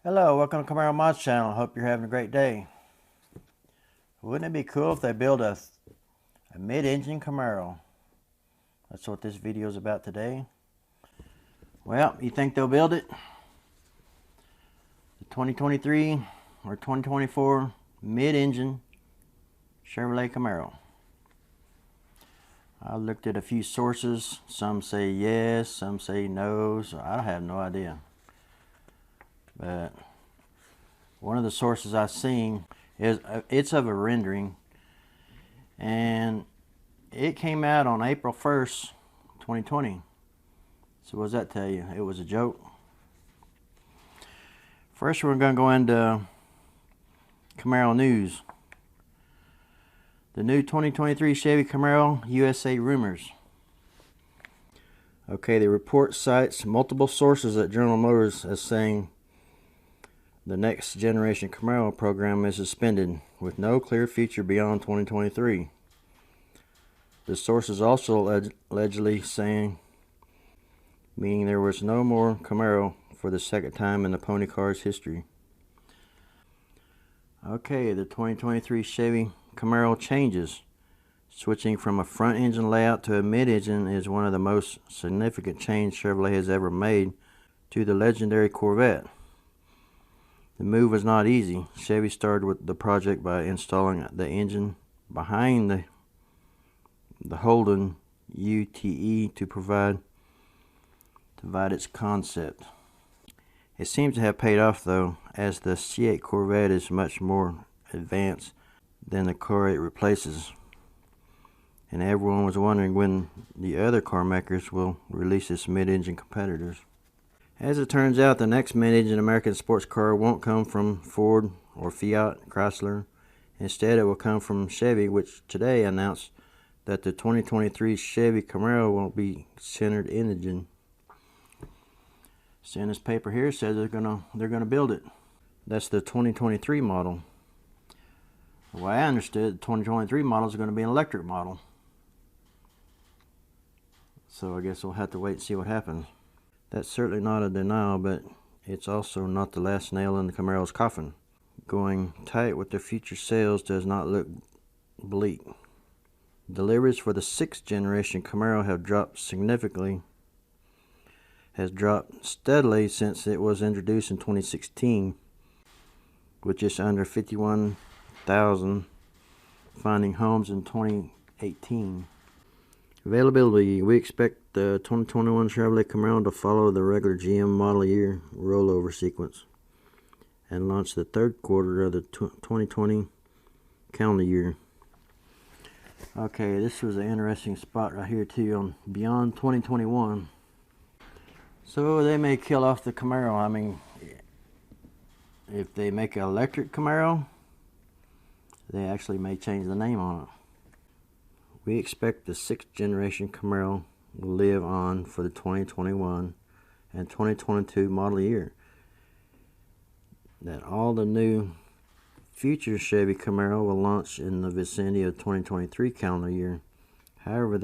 Hello, welcome to Camaro Mods channel. Hope you're having a great day. Wouldn't it be cool if they built a mid-engine Camaro? That's what this video is about today. Well, you think they'll build it? The 2023 or 2024 mid-engine Chevrolet Camaro. I looked at a few sources. Some say yes, some say no, so I have no idea. But one of the sources I've seen is it's of a rendering, and it came out on April 1st, 2020. So what does that tell you? It was a joke. First, we're going to go into Camaro news. The new 2023 Chevy Camaro USA rumors. Okay, the report cites multiple sources at General Motors as saying the next generation Camaro program is suspended with no clear future beyond 2023. The source is also allegedly saying, meaning there was no more Camaro for the second time in the pony car's history. Okay, the 2023 Chevy Camaro changes. Switching from a front engine layout to a mid-engine is one of the most significant changes Chevrolet has ever made to the legendary Corvette. The move was not easy. Chevy started with the project by installing the engine behind the Holden UTE to provide its concept. It seems to have paid off though, as the C8 Corvette is much more advanced than the car it replaces. And everyone was wondering when the other car makers will release its mid-engine competitors. As it turns out, the next mid-engine American sports car won't come from Ford or Fiat Chrysler. Instead, it will come from Chevy, which today announced that the 2023 Chevy Camaro won't be centered engine. So in this paper here says they're gonna build it. That's the 2023 model. The way I understood, the 2023 model is going to be an electric model. So I guess we'll have to wait and see what happens. That's certainly not a denial, but it's also not the last nail in the Camaro's coffin. Going tight with the future sales does not look bleak. Deliveries for the 6th generation Camaro have dropped significantly. Has dropped steadily since it was introduced in 2016, with just under 51,000 finding homes in 2018. Availability. We expect the 2021 Chevrolet Camaro to follow the regular GM model year rollover sequence and launch the third quarter of the 2020 calendar year. Okay, this was an interesting spot right here too on beyond 2021. So they may kill off the Camaro. I mean, if they make an electric Camaro, they actually may change the name on it. We expect the 6th generation Camaro will live on for the 2021 and 2022 model year. That all the new future Chevy Camaro will launch in the vicinity of 2023 calendar year. However,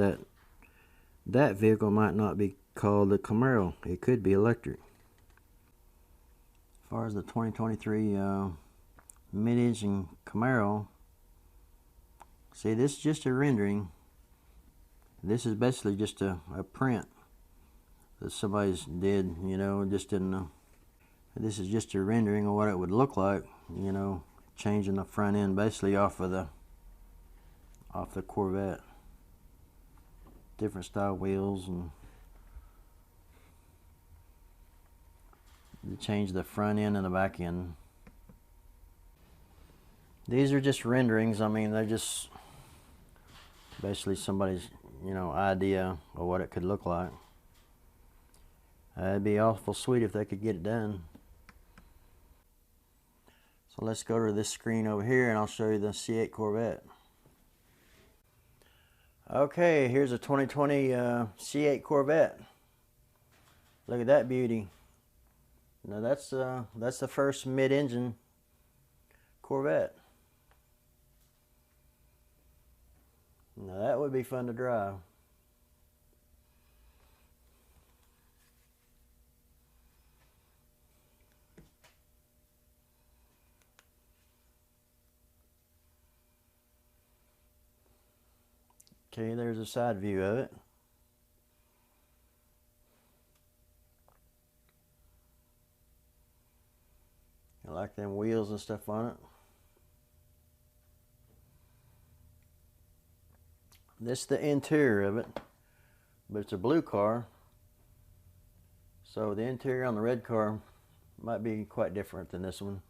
that vehicle might not be called the Camaro. It could be electric. As far as the 2023 mid-engine Camaro, see, this is just a rendering. This is basically just a print that somebody's did, just didn't know. This is just a rendering of what it would look like, changing the front end basically off the Corvette. Different style wheels, and you change the front end and the back end. These are just renderings. I mean, they're just basically somebody's, idea of what it could look like. It'd be awful sweet if they could get it done. So let's go to this screen over here and I'll show you the C8 Corvette. Okay, here's a 2020 C8 Corvette. Look at that beauty. Now that's the first mid-engine Corvette. Now that would be fun to drive. Okay, there's a side view of it. I like them wheels and stuff on it. This is the interior of it, but it's a blue car, so the interior on the red car might be quite different than this one.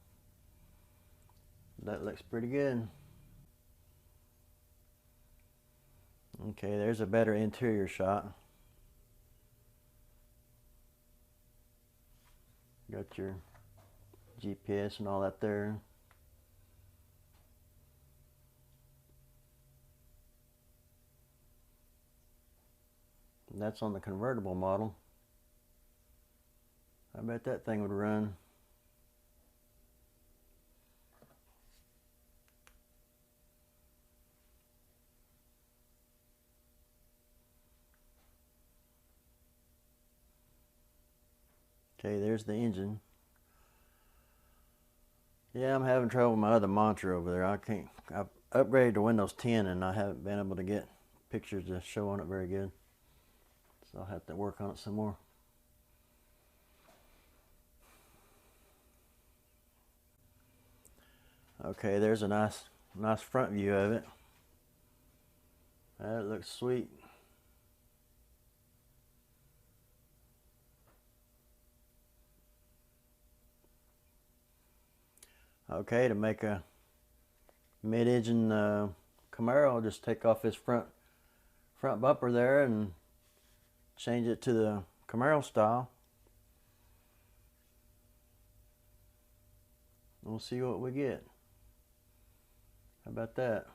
That looks pretty good. Okay, there's a better interior shot. Got your GPS and all that there. And that's on the convertible model. I bet that thing would run. Okay, there's the engine. Yeah, I'm having trouble with my other monitor over there. I've upgraded to Windows 10 and I haven't been able to get pictures to show on it very good. So I'll have to work on it some more. Okay, there's a nice front view of it. That looks sweet. Okay, to make a mid-engine Camaro, I'll just take off this front bumper there and change it to the Camaro style. We'll see what we get. How about that?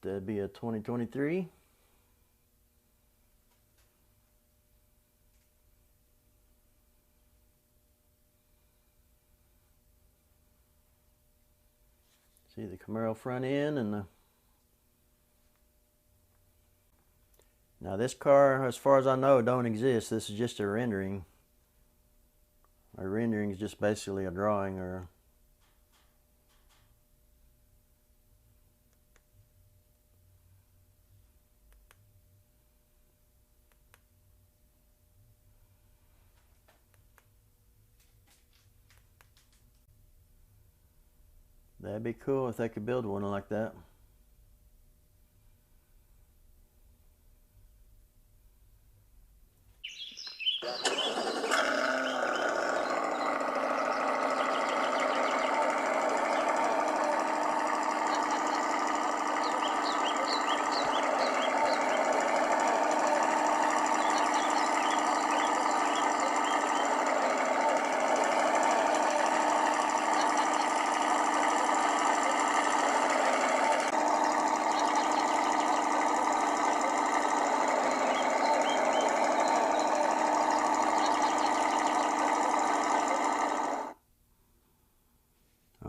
That'd be a 2023. See the Camaro front end and the... Now this car, as far as I know, don't exist. This is just a rendering. A rendering is just basically a drawing or... That'd be cool if they could build one like that.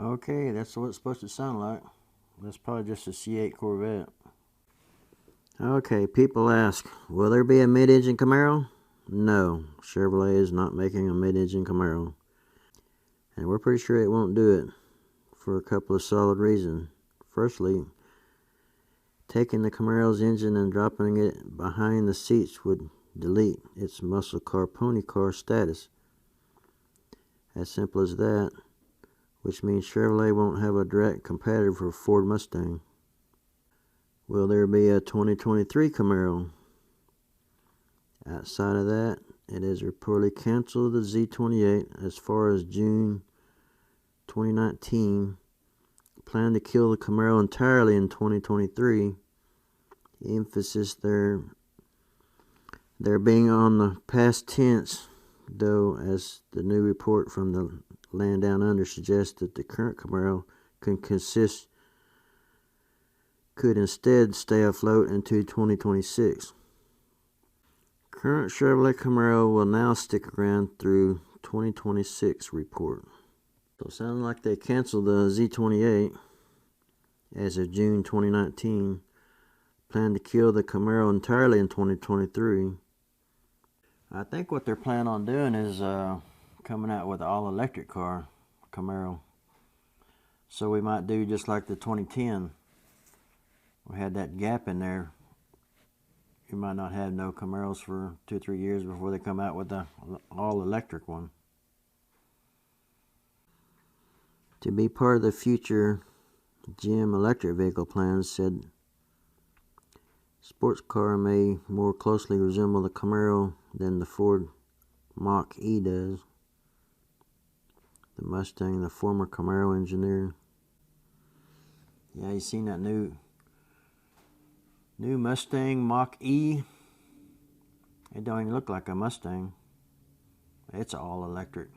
Okay, that's what it's supposed to sound like. That's probably just a C8 Corvette. Okay, people ask, will there be a mid-engine Camaro? No, Chevrolet is not making a mid-engine Camaro. And we're pretty sure it won't do it for a couple of solid reasons. Firstly, taking the Camaro's engine and dropping it behind the seats would delete its muscle car pony car status. As simple as that. Which means Chevrolet won't have a direct competitor for Ford Mustang. Will there be a 2023 Camaro? Outside of that, it is reportedly canceled the Z28 as far as June 2019. Plan to kill the Camaro entirely in 2023. Emphasis there being on the past tense, though, as the new report from the Land Down Under suggests that the current Camaro could instead stay afloat into 2026. Current Chevrolet Camaro will now stick around through 2026 report. So it sounds like they canceled the Z28 as of June 2019. Plan to kill the Camaro entirely in 2023. I think what they're planning on doing is coming out with an all-electric car, Camaro. So we might do just like the 2010. We had that gap in there. You might not have no Camaros for 2 or 3 years before they come out with the all-electric one. To be part of the future GM electric vehicle plans, said sports car may more closely resemble the Camaro than the Ford Mach-E does. The Mustang, the former Camaro engineer. Yeah, you seen that new Mustang Mach-E? It don't even look like a Mustang. It's all electric.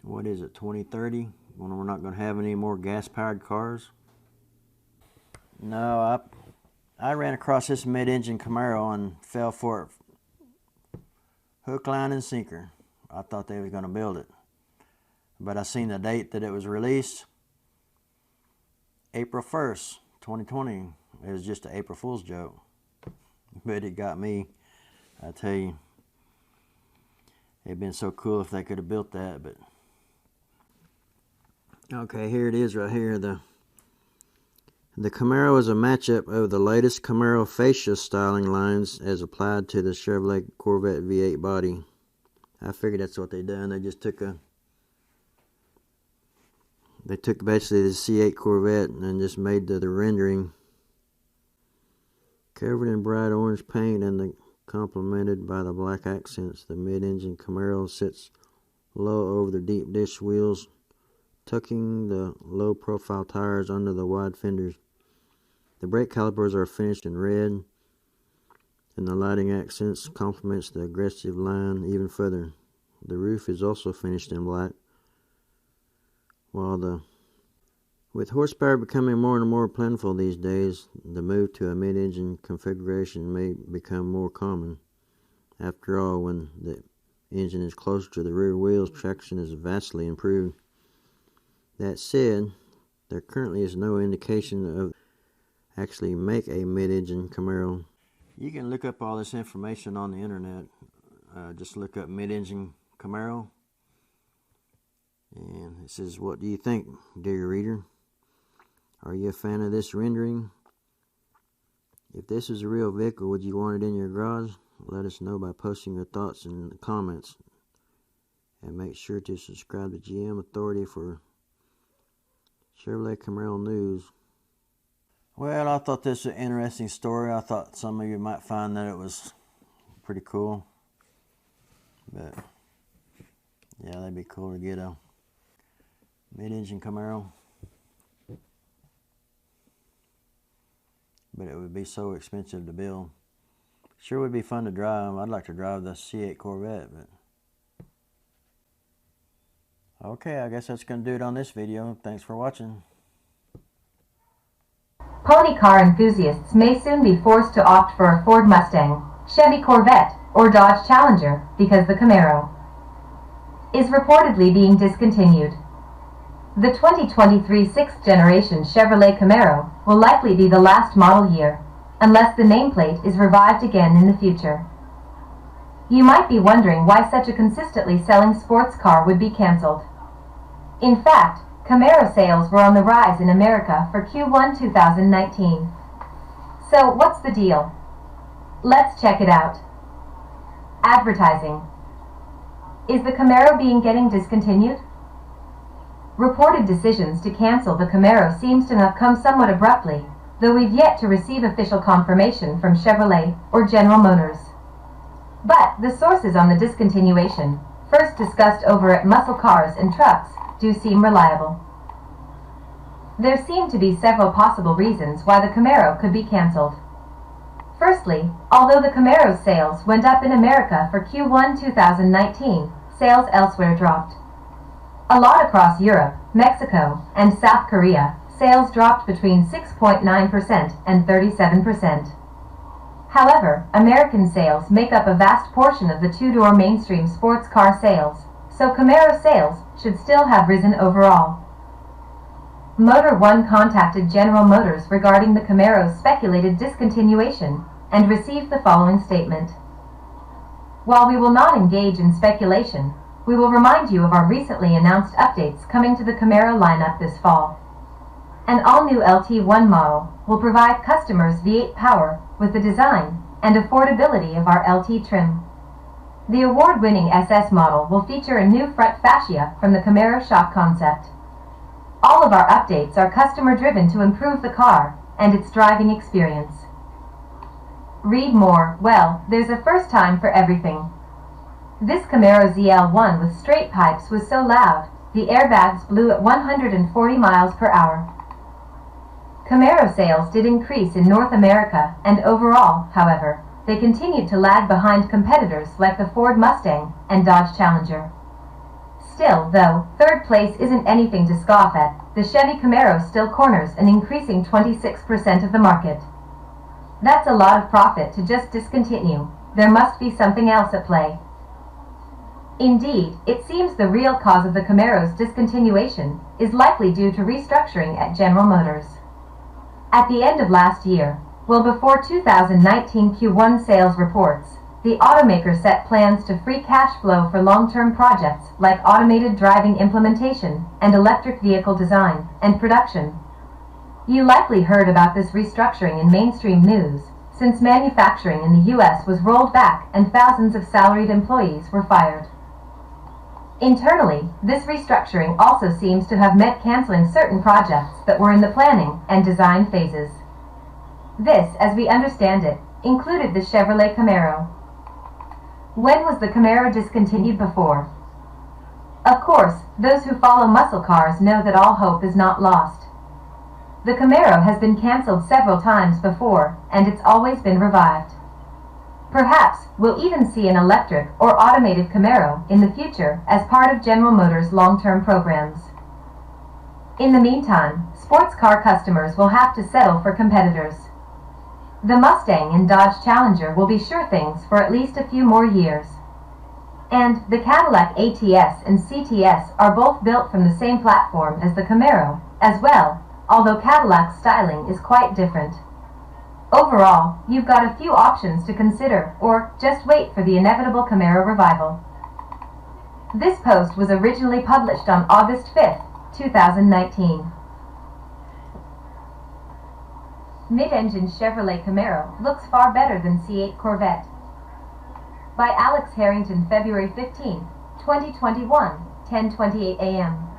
What is it, 2030? When we're not going to have any more gas-powered cars? No, I ran across this mid-engine Camaro and fell for it. Hook, line, and sinker. I thought they were going to build it. But I seen the date that it was released. April 1st, 2020. It was just an April Fool's joke. But it got me. I tell you. It'd been so cool if they could have built that, but... Okay, here it is right here. The Camaro is a matchup of the latest Camaro fascia styling lines as applied to the Chevrolet Corvette V8 body. I figured that's what they done. They just took basically the C8 Corvette and just made the rendering. Covered in bright orange paint and complemented by the black accents, the mid-engine Camaro sits low over the deep dish wheels, tucking the low-profile tires under the wide fenders. The brake calipers are finished in red, and the lighting accents complements the aggressive line even further. The roof is also finished in black. With horsepower becoming more and more plentiful these days, the move to a mid-engine configuration may become more common. After all, when the engine is closer to the rear wheels, traction is vastly improved. That said, there currently is no indication of actually make a mid-engine Camaro. You can look up all this information on the internet. Just look up mid-engine Camaro. And it says, what do you think, dear reader? Are you a fan of this rendering? If this is a real vehicle, would you want it in your garage? Let us know by posting your thoughts in the comments. And make sure to subscribe to GM Authority for Chevrolet Camaro news. Well, I thought this was an interesting story. I thought some of you might find that it was pretty cool. But, yeah, that'd be cool to get a mid-engine Camaro. But it would be so expensive to build. Sure would be fun to drive. I'd like to drive the C8 Corvette, but... Okay, I guess that's going to do it on this video. Thanks for watching. Pony car enthusiasts may soon be forced to opt for a Ford Mustang, Chevy Corvette, or Dodge Challenger because the Camaro is reportedly being discontinued. The 2023 6th generation Chevrolet Camaro will likely be the last model year, unless the nameplate is revived again in the future. You might be wondering why such a consistently selling sports car would be cancelled. In fact, Camaro sales were on the rise in America for Q1 2019. So what's the deal? Let's check it out. Advertising. Is the Camaro getting discontinued? Reported decisions to cancel the Camaro seems to have come somewhat abruptly, though we've yet to receive official confirmation from Chevrolet or General Motors. But the sources on the discontinuation, first discussed over at Muscle Cars and Trucks, do seem reliable. There seem to be several possible reasons why the Camaro could be cancelled. Firstly, although the Camaro's sales went up in America for Q1 2019, sales elsewhere dropped. A lot across Europe, Mexico, and South Korea, sales dropped between 6.9% and 37%. However, American sales make up a vast portion of the two-door mainstream sports car sales, so Camaro sales should still have risen overall. Motor One contacted General Motors regarding the Camaro's speculated discontinuation, and received the following statement. While we will not engage in speculation, we will remind you of our recently announced updates coming to the Camaro lineup this fall. An all-new LT1 model will provide customers V8 power with the design and affordability of our LT trim. The award-winning SS model will feature a new front fascia from the Camaro shock concept. All of our updates are customer-driven to improve the car and its driving experience. Read more. Well, there's a first time for everything. This Camaro ZL1 with straight pipes was so loud, the airbags blew at 140 miles per hour. Camaro sales did increase in North America, and overall, however, they continued to lag behind competitors like the Ford Mustang and Dodge Challenger. Still, though, third place isn't anything to scoff at, the Chevy Camaro still corners an increasing 26% of the market. That's a lot of profit to just discontinue. There must be something else at play. Indeed, it seems the real cause of the Camaro's discontinuation is likely due to restructuring at General Motors. At the end of last year, well before 2019 Q1 sales reports, the automaker set plans to free cash flow for long-term projects like automated driving implementation and electric vehicle design and production. You likely heard about this restructuring in mainstream news, since manufacturing in the U.S. was rolled back and thousands of salaried employees were fired. Internally, this restructuring also seems to have meant canceling certain projects that were in the planning and design phases. This, as we understand it, included the Chevrolet Camaro. When was the Camaro discontinued before? Of course, those who follow muscle cars know that all hope is not lost. The Camaro has been canceled several times before, and it's always been revived. Perhaps we'll even see an electric or automated Camaro in the future as part of General Motors' long-term programs. In the meantime, sports car customers will have to settle for competitors. The Mustang and Dodge Challenger will be sure things for at least a few more years. And the Cadillac ATS and CTS are both built from the same platform as the Camaro, as well, although Cadillac's styling is quite different. Overall, you've got a few options to consider, or just wait for the inevitable Camaro revival. This post was originally published on August 5, 2019. Mid-engine Chevrolet Camaro looks far better than C8 Corvette. By Alex Harrington, February 15, 2021, 10:28 a.m.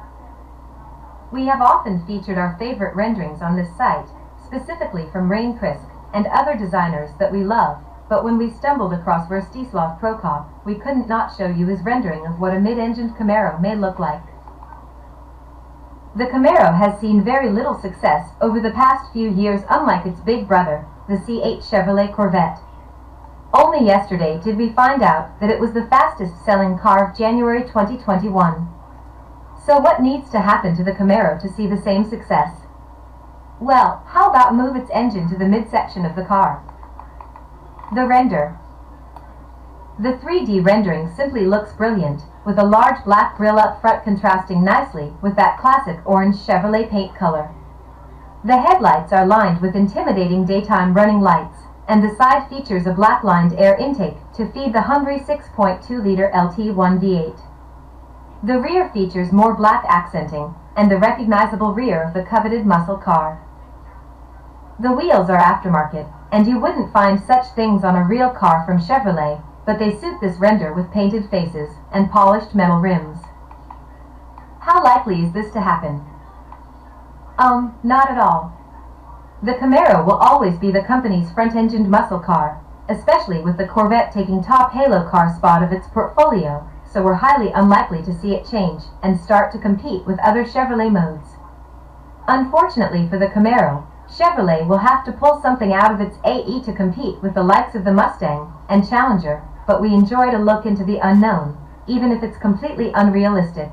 We have often featured our favorite renderings on this site, specifically from Rain Krisk and other designers that we love, but when we stumbled across Verstislav Prokop, we couldn't not show you his rendering of what a mid-engined Camaro may look like. The Camaro has seen very little success over the past few years, unlike its big brother, the C8 Chevrolet Corvette. Only yesterday did we find out that it was the fastest-selling car of January 2021. So what needs to happen to the Camaro to see the same success? Well, how about move its engine to the midsection of the car? The render. The 3D rendering simply looks brilliant, with a large black grille up front contrasting nicely with that classic orange Chevrolet paint color. The headlights are lined with intimidating daytime running lights, and the side features a black-lined air intake to feed the hungry 6.2-liter LT1 V8. The rear features more black accenting, and the recognizable rear of the coveted muscle car. The wheels are aftermarket, and you wouldn't find such things on a real car from Chevrolet, but they suit this render with painted faces and polished metal rims. How likely is this to happen? Not at all. The Camaro will always be the company's front-engined muscle car, especially with the Corvette taking top halo car spot of its portfolio, so we're highly unlikely to see it change and start to compete with other Chevrolet modes. Unfortunately for the Camaro, Chevrolet will have to pull something out of its AE to compete with the likes of the Mustang and Challenger, but we enjoy to look into the unknown, even if it's completely unrealistic.